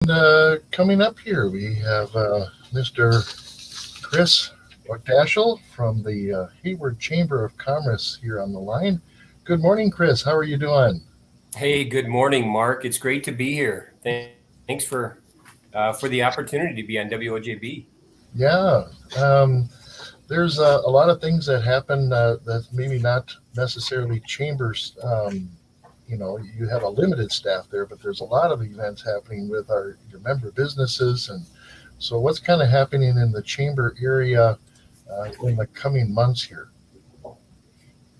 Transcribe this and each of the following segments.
And coming up here, we have Mr. Chris Ruckdaschel from the Hayward Chamber of Commerce here on the line. Good morning, Chris. How are you doing? Hey, good morning, Mark. It's great to be here. Thanks for the opportunity to be on WOJB. Yeah. There's a lot of things that happen that's maybe not necessarily chambers. You have a limited staff there, but there's a lot of events happening with your member businesses. And so, what's kind of happening in the chamber area in the coming months here?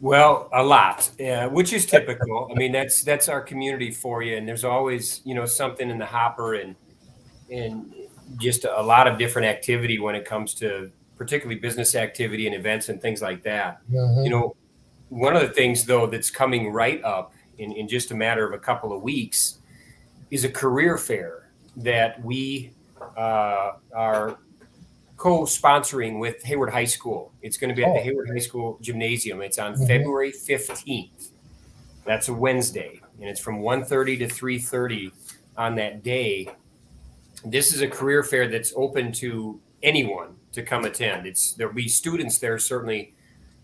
Well, a lot, which is typical. I mean, that's our community for you, and there's always something in the hopper and just a lot of different activity when it comes to particularly business activity and events and things like that. You Hmm. know, One of the things though that's coming right up in just a matter of a couple of weeks is a career fair that we are co-sponsoring with Hayward High School. It's going to be at the Oh, Hayward High School Gymnasium. It's on hmm. February 15th. That's a Wednesday, and it's from 1:30 to 3:30 on that day. This is a career fair that's open to anyone to come attend. There'll be students there certainly,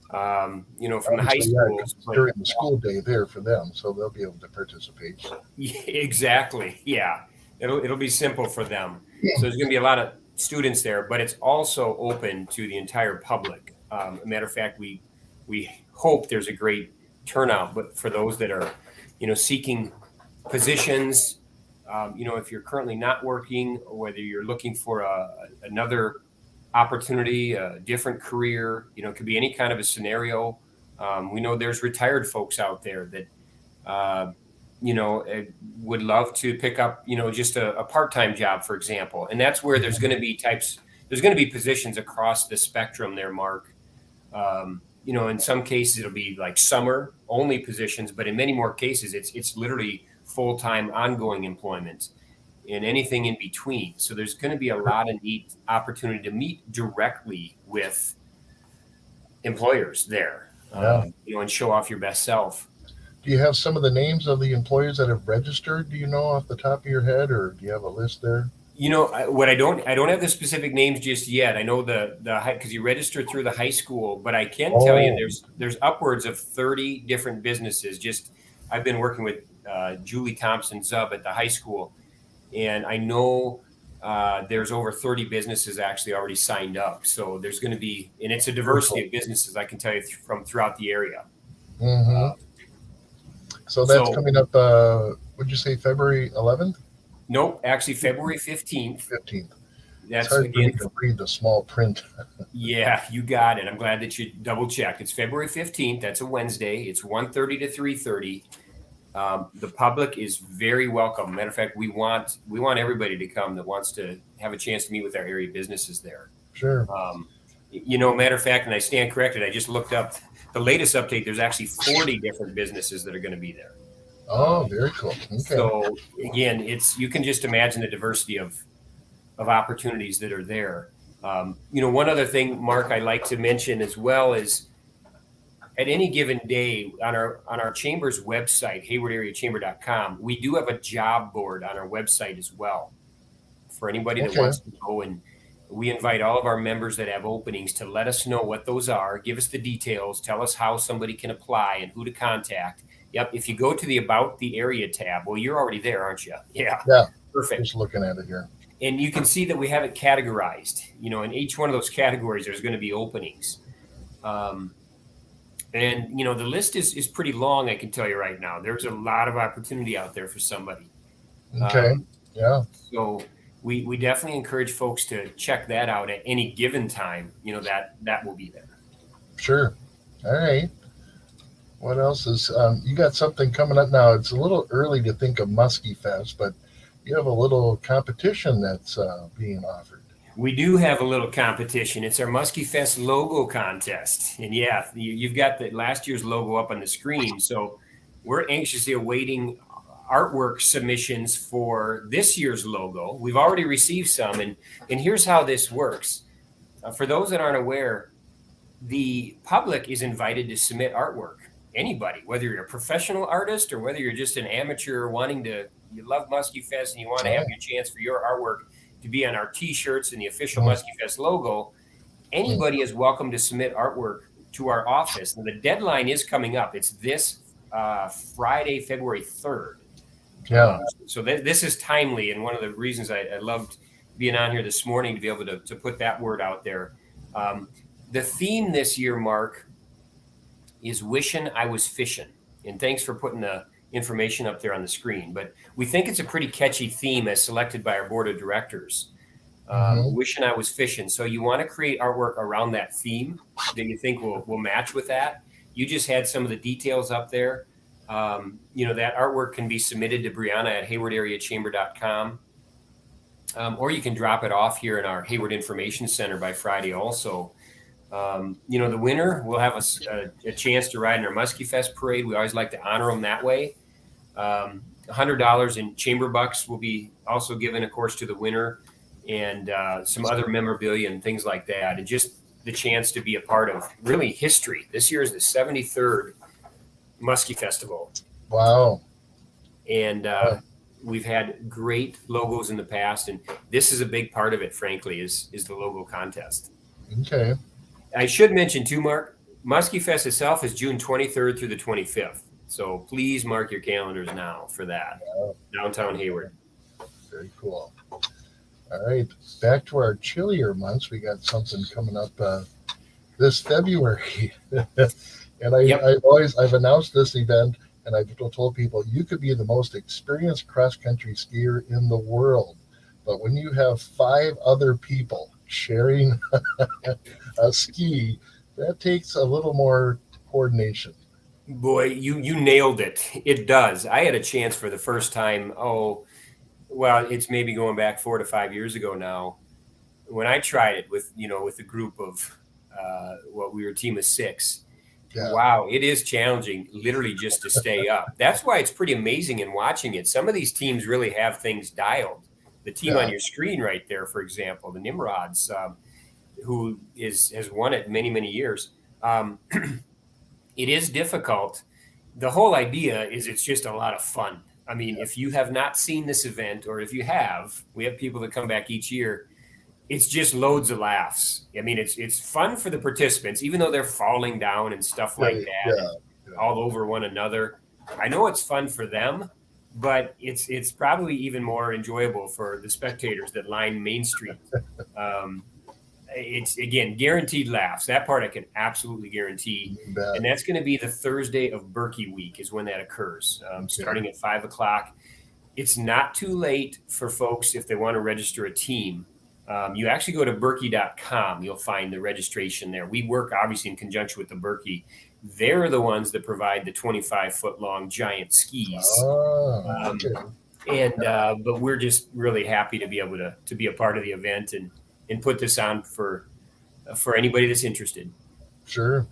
from the high Obviously, yeah, because schools, it's but during the school day there for them, so they'll be able to participate. yeah, exactly. Yeah. It'll be simple for them. So there's going to be a lot of students there, but it's also open to the entire public. A matter of fact, we hope there's a great turnout, but for those that are, seeking positions, if you're currently not working, or whether you're looking for another opportunity, a different career, it could be any kind of a scenario. We know there's retired folks out there that uh, would love to pick up, just a part-time job, for example. And that's where there's going to be positions across the spectrum there, Mark. In some cases it'll be like summer only positions, but in many more cases it's literally full-time ongoing employment and anything in between. So there's going to be a lot of neat opportunity to meet directly with employers there, Yeah. and show off your best self. Do you have some of the names of the employers that have registered? Do you know off the top of your head, or do you have a list there? What I don't have the specific names just yet. I know the high because you register through the high school, but I can tell you Oh, there's upwards of 30 different businesses. Just I've been working with Julie Thompson Zub at the high school, and I know there's over 30 businesses actually already signed up. So there's going to be, and it's a very cool. diversity of businesses I can tell you from throughout the area. Hmm. Uh, So that's so coming up. Would you say February 11th, nope, actually February 15th. 15th? It's That's hard for me again. to read the small print. Yeah, you got it. I'm glad that you double checked. It's February 15th. That's a Wednesday. It's 1:30 to 3:30. The public is very welcome. Matter of fact, we want everybody to come that wants to have a chance to meet with our area businesses there. Sure. Matter of fact, and I stand corrected, I just looked up the latest update. There's actually 40 different businesses that are going to be there. Oh, Um, very cool. Okay. so again, you can just imagine the diversity of opportunities that are there. One other thing, Mark, I like to mention as well is at any given day on our chamber's website, haywardareachamber.com, we do have a job board on our website as well for anybody that Okay. wants to go, and we invite all of our members that have openings to let us know what those are, give us the details, tell us how somebody can apply and who to contact. Yep, if you go to the About the Area tab, well, you're already there, aren't you? Yeah, Yeah. perfect. Just looking at it here. And you can see that we have it categorized. In each one of those categories, there's going to be openings. Um, and the list is pretty long. I can tell you right now. There's a lot of opportunity out there for somebody. Okay. Um, Yeah. so we definitely encourage folks to check that out at any given time. That will be there. Sure. All right. What else is you got something coming up now? It's a little early to think of Muskie Fest, but you have a little competition that's being offered. We do have a little competition. It's our Muskie Fest logo contest, and yeah, you've got the last year's logo up on the screen. So we're anxiously awaiting artwork submissions for this year's logo. We've already received some, and here's how this works. For those that aren't aware, the public is invited to submit artwork. Anybody, whether you're a professional artist or whether you're just an amateur wanting to, you love Muskie Fest and you want to have your chance for your artwork to be on our T-shirts and the official Muskie Fest logo, anybody is welcome to submit artwork to our office. And the deadline is coming up. It's this Friday, February 3rd. Yeah. So this is timely, and one of the reasons I loved being on here this morning to be able to put that word out there. The theme this year, Mark, is Wishin' I Was Fishin'. And thanks for putting the information up there on the screen. But we think it's a pretty catchy theme as selected by our board of directors. Wishin' I Was Fishin'. So you want to create artwork around that theme that you think will match with that. You just had some of the details up there. That artwork can be submitted to Brianna at haywardareachamber.com. Or you can drop it off here in our Hayward Information Center by Friday also. The winner will have a chance to ride in our Muskie Fest parade. We always like to honor them that way. $100 in chamber bucks will be also given, of course, to the winner, and some other memorabilia and things like that. And just the chance to be a part of really history. This year is the 73rd Muskie Festival. Wow. And we've had great logos in the past, and this is a big part of it, frankly, is the logo contest. Okay. I should mention too, Mark, Muskie Fest itself is June 23rd through the 25th. So please mark your calendars now for that. Downtown Hayward. Very cool. All right. Back to our chillier months. We got something coming up this February. And I've announced this event, and I've told people you could be the most experienced cross-country skier in the world. But when you have 5 other people sharing a ski, that takes a little more coordination. Boy, you nailed it. It does. I had a chance for the first time. It's maybe going back 4 to 5 years ago now, when I tried it with a group of we were a team of 6. Yeah. Wow, it is challenging, literally, just to stay up. That's why it's pretty amazing in watching it. Some of these teams really have things dialed. The team on your screen right there, for example, the Nimrods, who has won it many, many years. It is difficult. The whole idea is it's just a lot of fun. I mean, if you have not seen this event, or if you have, we have people that come back each year. It's just loads of laughs. I mean, it's fun for the participants, even though they're falling down and stuff like that, all over one another. I know it's fun for them, but it's probably even more enjoyable for the spectators that line Main Street. It's, again, guaranteed laughs. That part I can absolutely guarantee. And that's going to be the Thursday of Berkey Week is when that occurs, starting at 5 o'clock. It's not too late for folks if they want to register a team. You actually go to Berkey.com. You'll find the registration there. We work, obviously, in conjunction with the Berkey. They're the ones that provide the 25-foot-long giant skis. But we're just really happy to be able to be a part of the event and put this on for anybody that's interested. Sure.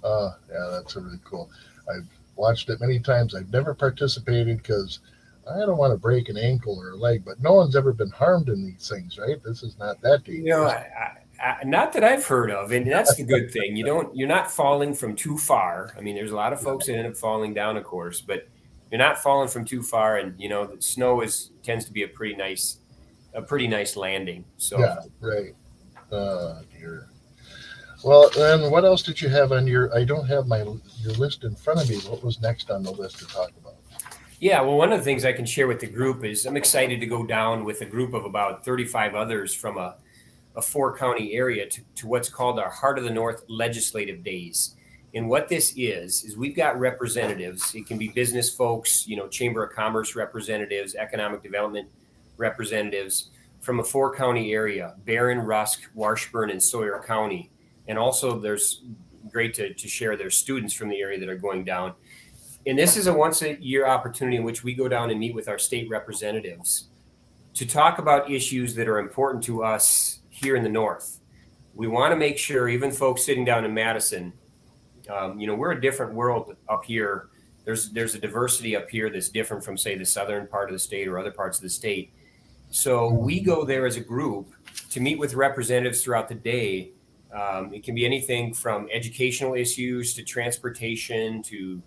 That's really cool. I've watched it many times. I've never participated because I don't want to break an ankle or a leg, but no one's ever been harmed in these things, right? This is not that dangerous. Not that I've heard of, and that's the good thing. You're not falling from too far. I mean, there's a lot of folks that end up falling down, of course, but you're not falling from too far. And the snow tends to be a pretty nice landing. So right. Dear. Well, then what else did you have on I don't have your list in front of me. What was next on the list to talk about? Yeah, well, one of the things I can share with the group is I'm excited to go down with a group of about 35 others from a 4-county area to what's called our Heart of the North Legislative Days. And what this is we've got representatives. It can be business folks, Chamber of Commerce representatives, economic development representatives from a 4-county area, Barron, Rusk, Washburn, and Sawyer County. And also there's great to share their students from the area that are going down. And this is a once-a-year opportunity in which we go down and meet with our state representatives to talk about issues that are important to us here in the North. We want to make sure, even folks sitting down in Madison, we're a different world up here. There's a diversity up here that's different from, say, the southern part of the state or other parts of the state. So we go there as a group to meet with representatives throughout the day. It can be anything from educational issues to transportation to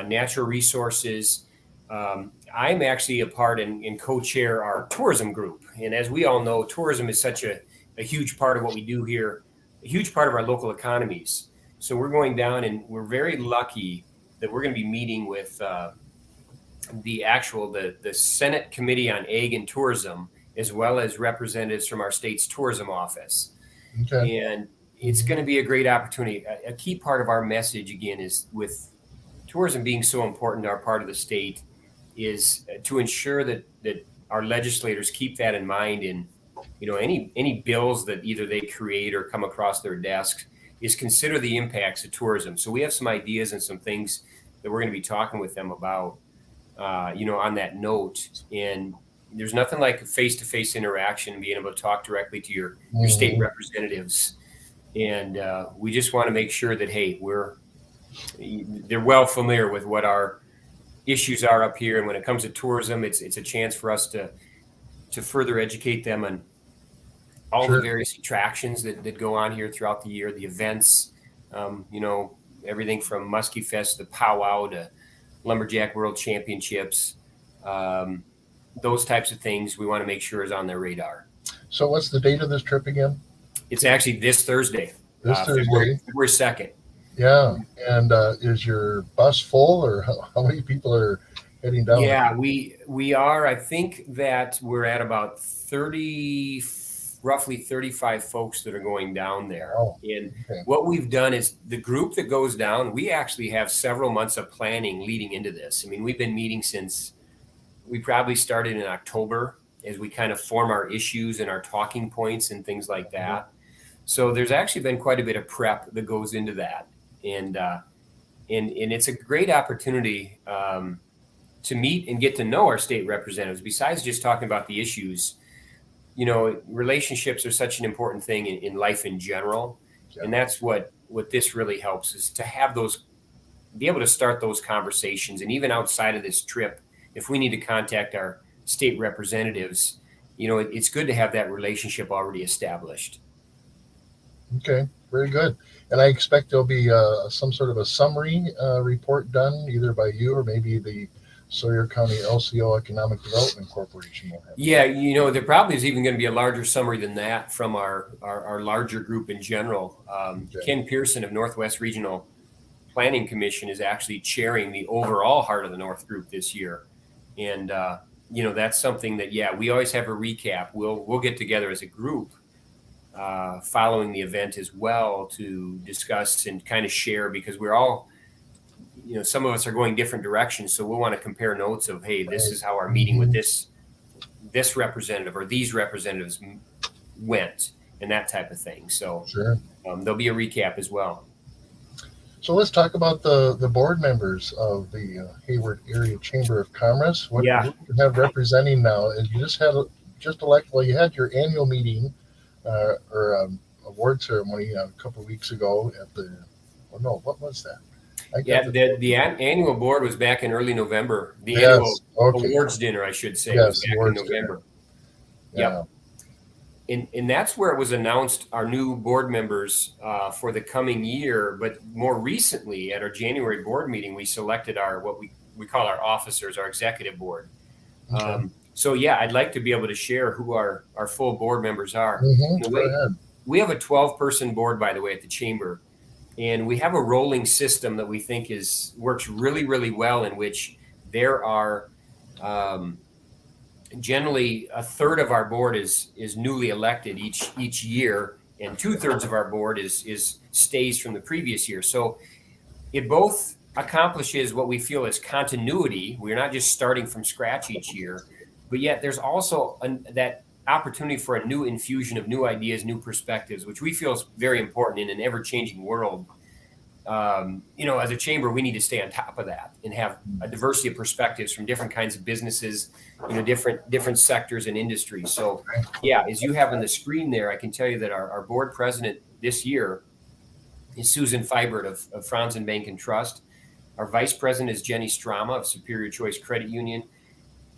natural resources. I'm actually a part and co-chair our tourism group. And as we all know, tourism is such a huge part of what we do here, a huge part of our local economies. So we're going down, and we're very lucky that we're going to be meeting with the Senate Committee on Ag and Tourism, as well as representatives from our state's tourism office. Okay. And it's going to be a great opportunity. A key part of our message, again, is with tourism being so important to our part of the state, is to ensure that our legislators keep that in mind in, any bills that either they create or come across their desks, is consider the impacts of tourism. So we have some ideas and some things that we're going to be talking with them about, on that note. And there's nothing like face-to-face interaction and being able to talk directly to your state representatives. And we just want to make sure that, hey, they're well familiar with what our issues are up here. And when it comes to tourism, it's a chance for us to further educate them on all the various attractions that go on here throughout the year, the events, everything from Muskie Fest to Powwow to Lumberjack World Championships, those types of things we want to make sure is on their radar. So what's the date of this trip again? It's actually this Thursday. February 2nd. Yeah. And is your bus full, or how many people are heading down? Yeah, we are. I think that we're at about roughly 35 folks that are going down there. Oh, and what we've done is the group that goes down, we actually have several months of planning leading into this. I mean, we've been meeting since we probably started in October as we kind of form our issues and our talking points and things like that. So there's actually been quite a bit of prep that goes into that. And it's a great opportunity to meet and get to know our state representatives. Besides just talking about the issues, relationships are such an important thing in life in general. Yeah. And that's what this really helps, is to have be able to start those conversations. And even outside of this trip, if we need to contact our state representatives, it's good to have that relationship already established. Okay, very good. And I expect there'll be some sort of a summary report done either by you or maybe the Sawyer County LCO Economic Development Corporation will have. Yeah, there probably is even going to be a larger summary than that from our larger group in general. Ken Pearson of Northwest Regional Planning Commission is actually chairing the overall Heart of the North group this year. And, that's something that, we always have a recap. We'll get together as a group following the event as well to discuss and kind of share, because we're all, some of us are going different directions. So we'll want to compare notes of, hey, this is how our meeting with this representative or these representatives went, and that type of thing. So there'll be a recap as well. So let's talk about the board members of the Hayward Area Chamber of Commerce. What do you have representing now? And you you had your annual meeting or award ceremony a couple of weeks ago at what was that? The annual board was back in early November. The annual awards dinner, I should say, was back in November. Yeah. And that's where it was announced our new board members for the coming year. But more recently, at our January board meeting, we selected what we call our officers, our executive board. Okay. I'd like to be able to share who our full board members are. Go ahead. We have a 12-person board, by the way, at the chamber. And we have a rolling system that we think works really, really well, in which there are generally a third of our board is newly elected each year, and 2/3 of our board stays from the previous year. So it both accomplishes what we feel is continuity. We're not just starting from scratch each year, but yet there's also that opportunity for a new infusion of new ideas, new perspectives, which we feel is very important in an ever-changing world. As a chamber, we need to stay on top of that and have a diversity of perspectives from different kinds of businesses, different sectors and industries. So, as you have on the screen there, I can tell you that our board president this year is Susan Fibert of Franzen Bank and Trust. Our vice president is Jenny Strama of Superior Choice Credit Union.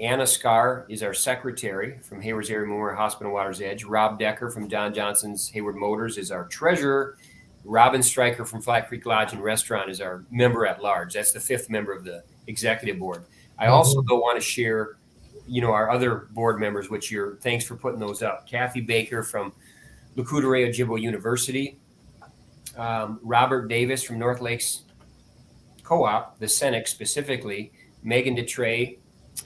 Anna Scar is our secretary from Hayward's Area Memorial Hospital, Water's Edge. Rob Decker from Don Johnson's Hayward Motors is our treasurer. Robin Stryker from Flat Creek Lodge and Restaurant is our member at large. That's the 5th member of the executive board. I also don't want to share, our other board members, which thanks for putting those up. Kathy Baker from Lakudere Ojibwe University, Robert Davis from North Lakes Co-op, the Senex specifically, Megan DeTrey,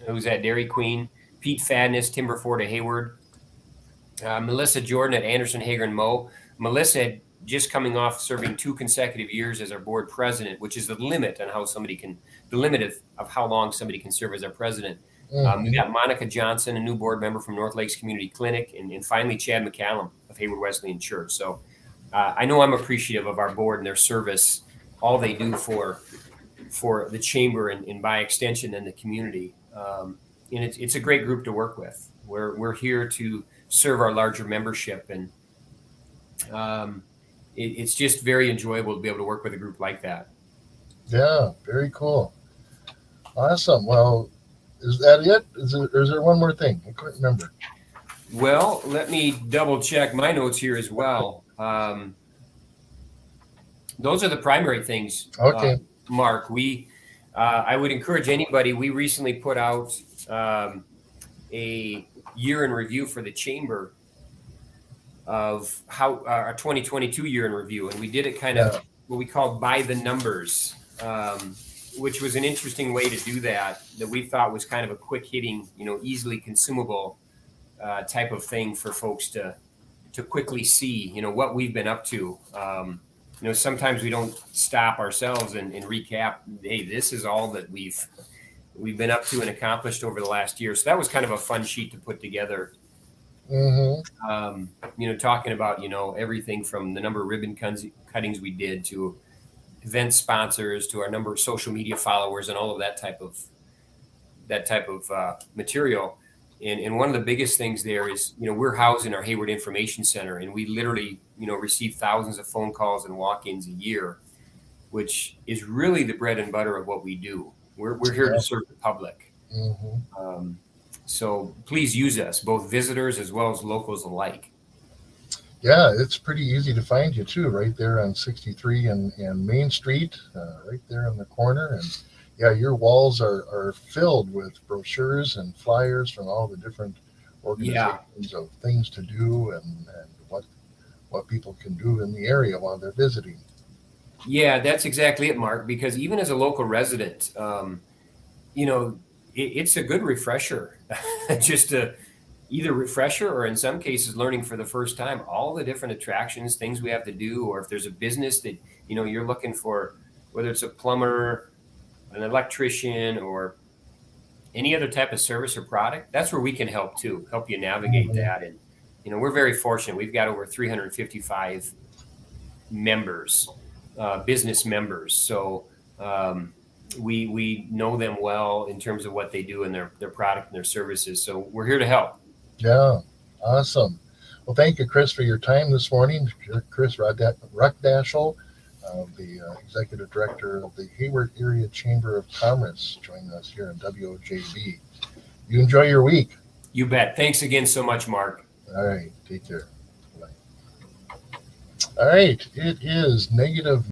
who's at Dairy Queen, Pete Fadness, Timberford at Hayward, Melissa Jordan at Anderson, Hager, and Moe. Melissa just coming off serving 2 consecutive years as our board president, which is the limit on the limit of how long somebody can serve as our president. We got Monica Johnson, a new board member from North Lakes Community Clinic, and finally Chad McCallum of Hayward Wesleyan Church. So I know I'm appreciative of our board and their service, all they do for the chamber and by extension then the community. And it's a great group to work with. We're here to serve our larger membership, and it's just very enjoyable to be able to work with a group like that. Yeah, very cool. Awesome. Well, is that it? Or is there one more thing? I couldn't remember. Well, let me double check my notes here as well. Those are the primary things. Okay. Mark, I would encourage anybody. We recently put out a year in review for the chamber of how our 2022 year in review, and we did it kind of what we call by the numbers, which was an interesting way to do that we thought was kind of a quick hitting, easily consumable type of thing for folks to quickly see, what we've been up to. Sometimes we don't stop ourselves and recap, hey, this is all that we've been up to and accomplished over the last year. So that was kind of a fun sheet to put together. Talking about, everything from the number of ribbon cuttings we did to event sponsors to our number of social media followers and all of that type of material. And one of the biggest things there is, we're housed in our Hayward Information Center, and we literally, receive thousands of phone calls and walk-ins a year, which is really the bread and butter of what we do. We're here to serve the public. So please use us, both visitors as well as locals alike. Yeah, it's pretty easy to find you too, right there on 63 and Main Street, right there in the corner. And yeah, your walls are filled with brochures and flyers from all the different organizations of things to do and what people can do in the area while they're visiting. Yeah, that's exactly it, Mark, because even as a local resident, it's a good refresher just to either refresher or in some cases learning for the first time all the different attractions, things we have to do, or if there's a business that, you're looking for, whether it's a plumber, an electrician, or any other type of service or product, that's where we can help too, help you navigate that. And, we're very fortunate. We've got over 355 members, business members. So we know them well in terms of what they do and their product and their services. So we're here to help. Yeah, awesome. Well, thank you, Chris, for your time this morning. Chris Ruckdaschel, the Executive Director of the Hayward Area Chamber of Commerce, joining us here in WOJB. You enjoy your week. You bet. Thanks again so much, Mark. All right. Take care. Bye. All right. It is negative